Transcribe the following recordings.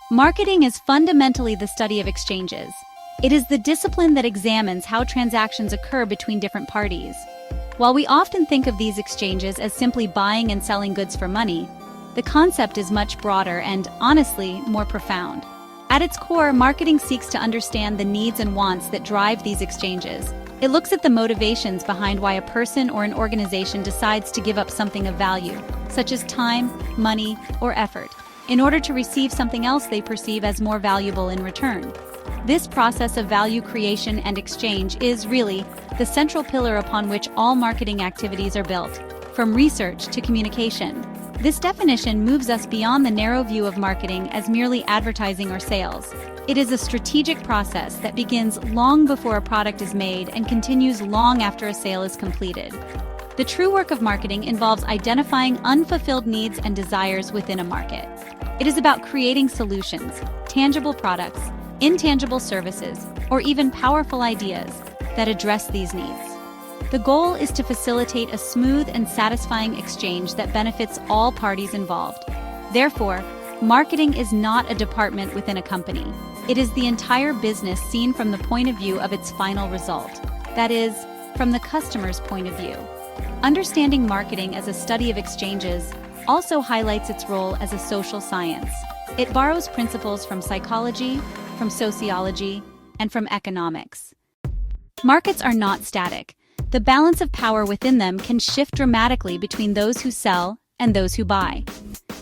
Marketing is fundamentally the study of exchanges. It is the discipline that examines how transactions occur between different parties. While we often think of these exchanges as simply buying and selling goods for money, the concept is much broader and, honestly, more profound. At its core, marketing seeks to understand the needs and wants that drive these exchanges. It looks at the motivations behind why a person or an organization decides to give up something of value, such as time, money, or effort, in order to receive something else they perceive as more valuable in return. This process of value creation and exchange is really the central pillar upon which all marketing activities are built, from research to communication. This definition moves us beyond the narrow view of marketing as merely advertising or sales. It is a strategic process that begins long before a product is made and continues long after a sale is completed. The true work of marketing involves identifying unfulfilled needs and desires within a market. It is about creating solutions, tangible products, intangible services, or even powerful ideas that address these needs. The goal is to facilitate a smooth and satisfying exchange that benefits all parties involved. Therefore, marketing is not a department within a company. It is the entire business seen from the point of view of its final result, that is, from the customer's point of view. Understanding marketing as a study of exchanges also highlights its role as a social science. It borrows principles from psychology, from sociology, and from economics. Markets are not static. The balance of power within them can shift dramatically between those who sell and those who buy.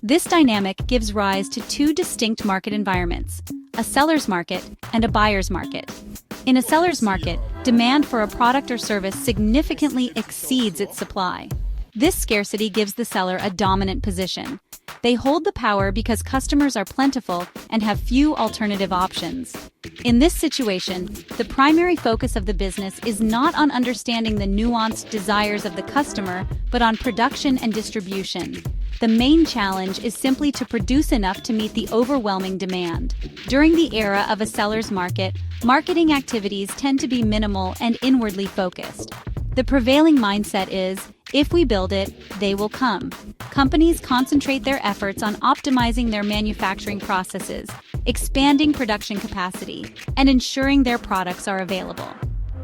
This dynamic gives rise to two distinct market environments, a seller's market and a buyer's market. In a seller's market, demand for a product or service significantly exceeds its supply. This scarcity gives the seller a dominant position. They hold the power because customers are plentiful and have few alternative options. In this situation, the primary focus of the business is not on understanding the nuanced desires of the customer, but on production and distribution. The main challenge is simply to produce enough to meet the overwhelming demand. During the era of a seller's market, marketing activities tend to be minimal and inwardly focused. The prevailing mindset is, if we build it, they will come. Companies concentrate their efforts on optimizing their manufacturing processes, expanding production capacity, and ensuring their products are available.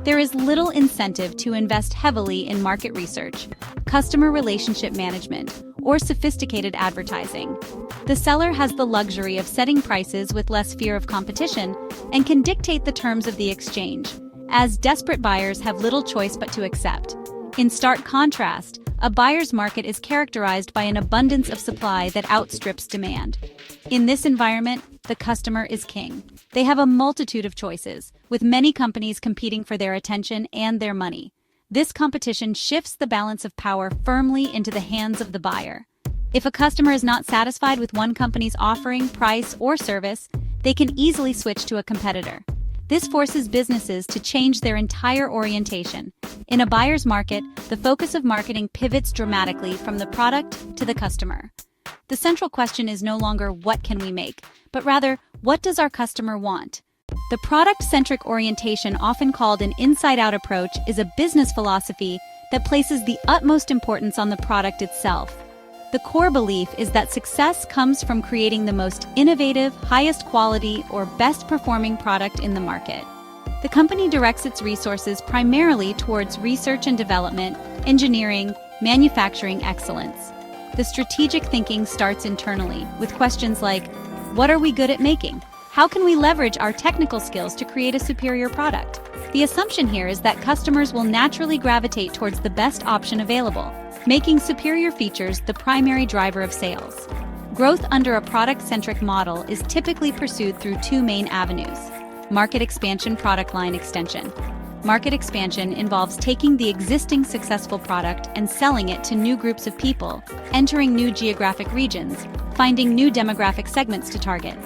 There is little incentive to invest heavily in market research, customer relationship management, or sophisticated advertising. The seller has the luxury of setting prices with less fear of competition and can dictate the terms of the exchange, as desperate buyers have little choice but to accept. In stark contrast, a buyer's market is characterized by an abundance of supply that outstrips demand. In this environment, the customer is king. They have a multitude of choices, with many companies competing for their attention and their money. This competition shifts the balance of power firmly into the hands of the buyer. If a customer is not satisfied with one company's offering, price, or service, they can easily switch to a competitor. This forces businesses to change their entire orientation. In a buyer's market, the focus of marketing pivots dramatically from the product to the customer. The central question is no longer what can we make, but rather, what does our customer want? The product-centric orientation, often called an inside-out approach, is a business philosophy that places the utmost importance on the product itself. The core belief is that success comes from creating the most innovative, highest quality, or best-performing product in the market. The company directs its resources primarily towards research and development, engineering, manufacturing excellence. The strategic thinking starts internally, with questions like, what are we good at making? How can we leverage our technical skills to create a superior product? The assumption here is that customers will naturally gravitate towards the best option available, making superior features the primary driver of sales. Growth under a product-centric model is typically pursued through two main avenues: market expansion, product line extension. Market expansion involves taking the existing successful product and selling it to new groups of people, entering new geographic regions, finding new demographic segments to target.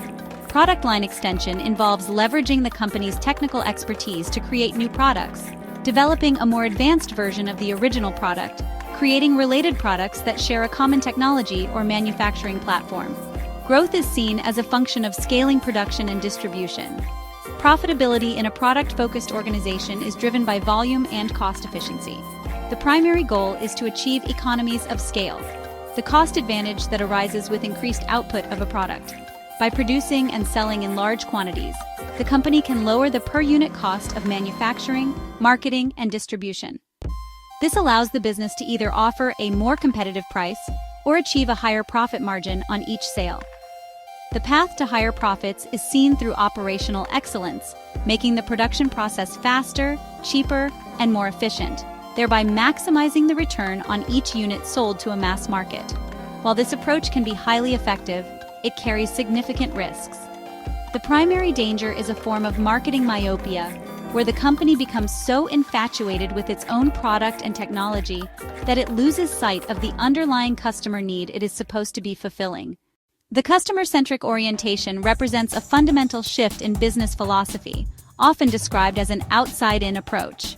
Product line extension involves leveraging the company's technical expertise to create new products, developing a more advanced version of the original product, creating related products that share a common technology or manufacturing platform. Growth is seen as a function of scaling production and distribution. Profitability in a product-focused organization is driven by volume and cost efficiency. The primary goal is to achieve economies of scale, the cost advantage that arises with increased output of a product. By producing and selling in large quantities, the company can lower the per-unit cost of manufacturing, marketing, and distribution. This allows the business to either offer a more competitive price or achieve a higher profit margin on each sale. The path to higher profits is seen through operational excellence, making the production process faster, cheaper, and more efficient, thereby maximizing the return on each unit sold to a mass market. While this approach can be highly effective, it carries significant risks. The primary danger is a form of marketing myopia, where the company becomes so infatuated with its own product and technology that it loses sight of the underlying customer need it is supposed to be fulfilling. The customer-centric orientation represents a fundamental shift in business philosophy, often described as an outside-in approach.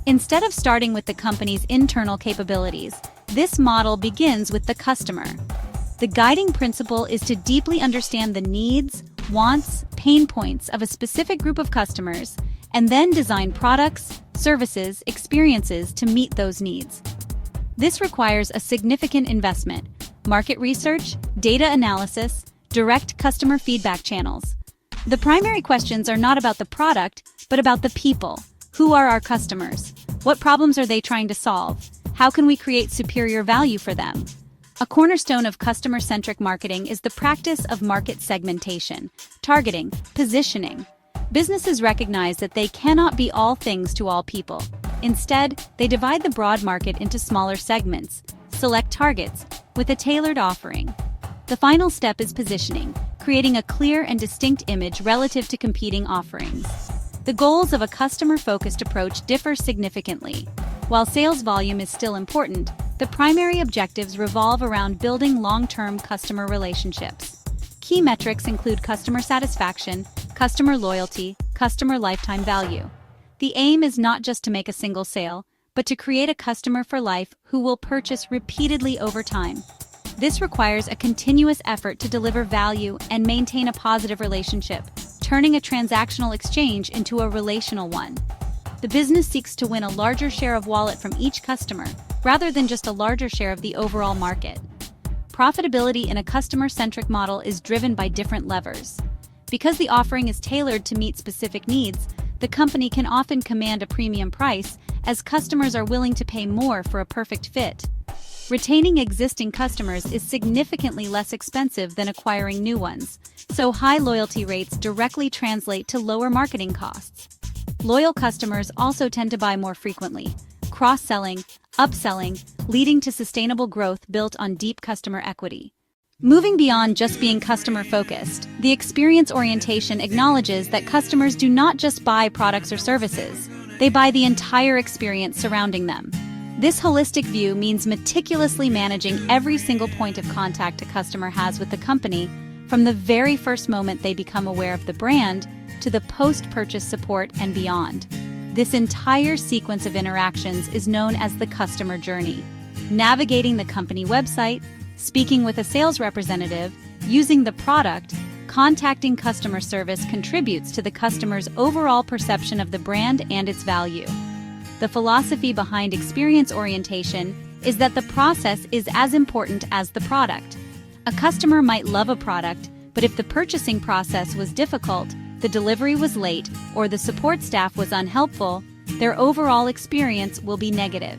Instead of starting with the company's internal capabilities, this model begins with the customer. The guiding principle is to deeply understand the needs, wants, pain points of a specific group of customers, and then design products, services, experiences to meet those needs. This requires a significant investment: market research, data analysis, direct customer feedback channels. The primary questions are not about the product, but about the people. Who are our customers? What problems are they trying to solve? How can we create superior value for them? A cornerstone of customer-centric marketing is the practice of market segmentation, targeting, positioning. Businesses recognize that they cannot be all things to all people. Instead, they divide the broad market into smaller segments, select targets, with a tailored offering. The final step is positioning, creating a clear and distinct image relative to competing offerings. The goals of a customer-focused approach differ significantly. While sales volume is still important, the primary objectives revolve around building long-term customer relationships. Key metrics include customer satisfaction, customer loyalty, customer lifetime value. The aim is not just to make a single sale, but to create a customer for life who will purchase repeatedly over time. This requires a continuous effort to deliver value and maintain a positive relationship, turning a transactional exchange into a relational one. The business seeks to win a larger share of wallet from each customer, rather than just a larger share of the overall market. Profitability in a customer-centric model is driven by different levers. Because the offering is tailored to meet specific needs, the company can often command a premium price, as customers are willing to pay more for a perfect fit. Retaining existing customers is significantly less expensive than acquiring new ones, so high loyalty rates directly translate to lower marketing costs. Loyal customers also tend to buy more frequently, cross-selling, upselling, leading to sustainable growth built on deep customer equity. Moving beyond just being customer-focused, the experience orientation acknowledges that customers do not just buy products or services, they buy the entire experience surrounding them. This holistic view means meticulously managing every single point of contact a customer has with the company, from the very first moment they become aware of the brand to the post-purchase support and beyond. This entire sequence of interactions is known as the customer journey. Navigating the company website, speaking with a sales representative, using the product, contacting customer service contributes to the customer's overall perception of the brand and its value. The philosophy behind experience orientation is that the process is as important as the product. A customer might love a product, but if the purchasing process was difficult, the delivery was late, or the support staff was unhelpful, their overall experience will be negative.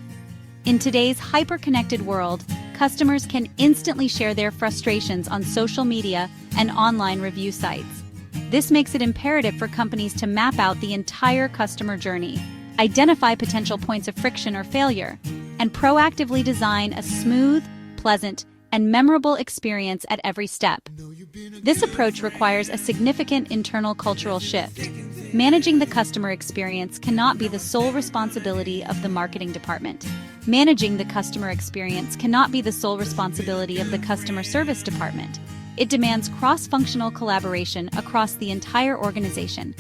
In today's hyper-connected world, customers can instantly share their frustrations on social media and online review sites. This makes it imperative for companies to map out the entire customer journey, identify potential points of friction or failure, and proactively design a smooth, pleasant, and memorable experience at every step. This approach requires a significant internal cultural shift. Managing the customer experience cannot be the sole responsibility of the marketing department. Managing the customer experience cannot be the sole responsibility of the customer service department. It demands cross-functional collaboration across the entire organization.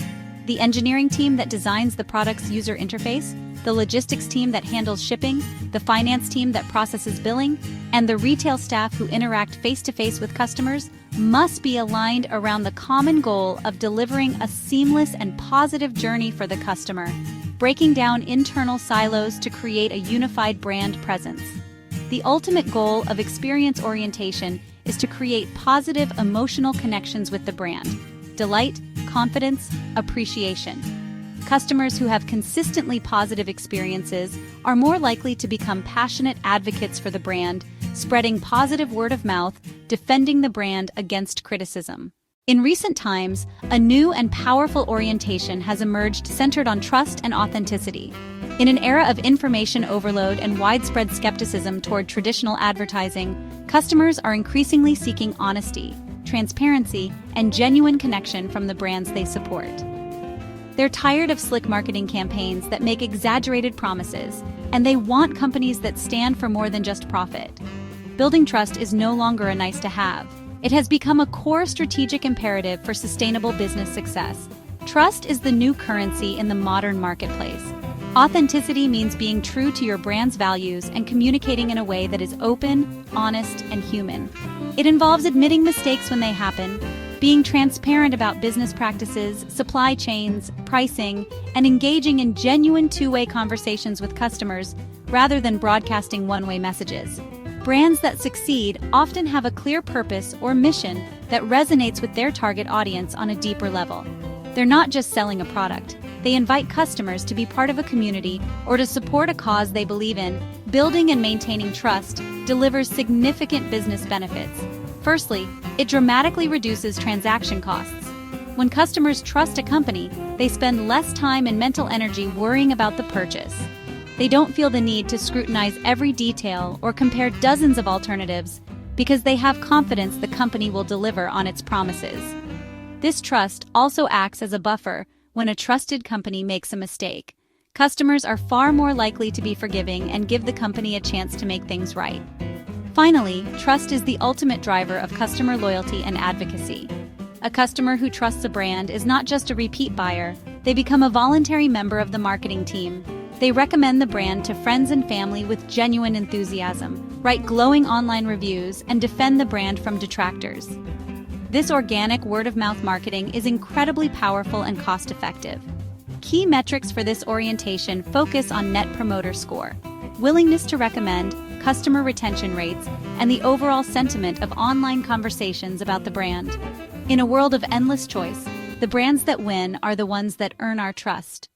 The engineering team that designs the product's user interface, the logistics team that handles shipping, the finance team that processes billing, and the retail staff who interact face-to-face with customers must be aligned around the common goal of delivering a seamless and positive journey for the customer, breaking down internal silos to create a unified brand presence. The ultimate goal of experience orientation is to create positive emotional connections with the brand. Delight, confidence, appreciation. Customers who have consistently positive experiences are more likely to become passionate advocates for the brand, spreading positive word of mouth, defending the brand against criticism. In recent times, a new and powerful orientation has emerged centered on trust and authenticity. In an era of information overload and widespread skepticism toward traditional advertising, customers are increasingly seeking honesty, transparency, and genuine connection from the brands they support. They're tired of slick marketing campaigns that make exaggerated promises, and they want companies that stand for more than just profit. Building trust is no longer a nice-to-have. It has become a core strategic imperative for sustainable business success. Trust is the new currency in the modern marketplace. Authenticity means being true to your brand's values and communicating in a way that is open, honest, and human. It involves admitting mistakes when they happen, being transparent about business practices, supply chains, pricing, and engaging in genuine two-way conversations with customers rather than broadcasting one-way messages. Brands that succeed often have a clear purpose or mission that resonates with their target audience on a deeper level. They're not just selling a product. They invite customers to be part of a community or to support a cause they believe in. Building and maintaining trust delivers significant business benefits. Firstly, it dramatically reduces transaction costs. When customers trust a company, they spend less time and mental energy worrying about the purchase. They don't feel the need to scrutinize every detail or compare dozens of alternatives because they have confidence the company will deliver on its promises. This trust also acts as a buffer when a trusted company makes a mistake. Customers are far more likely to be forgiving and give the company a chance to make things right. Finally, trust is the ultimate driver of customer loyalty and advocacy. A customer who trusts a brand is not just a repeat buyer, they become a voluntary member of the marketing team. They recommend the brand to friends and family with genuine enthusiasm, write glowing online reviews, and defend the brand from detractors. This organic word-of-mouth marketing is incredibly powerful and cost-effective. Key metrics for this orientation focus on Net Promoter Score, willingness to recommend, customer retention rates, and the overall sentiment of online conversations about the brand. In a world of endless choice, the brands that win are the ones that earn our trust.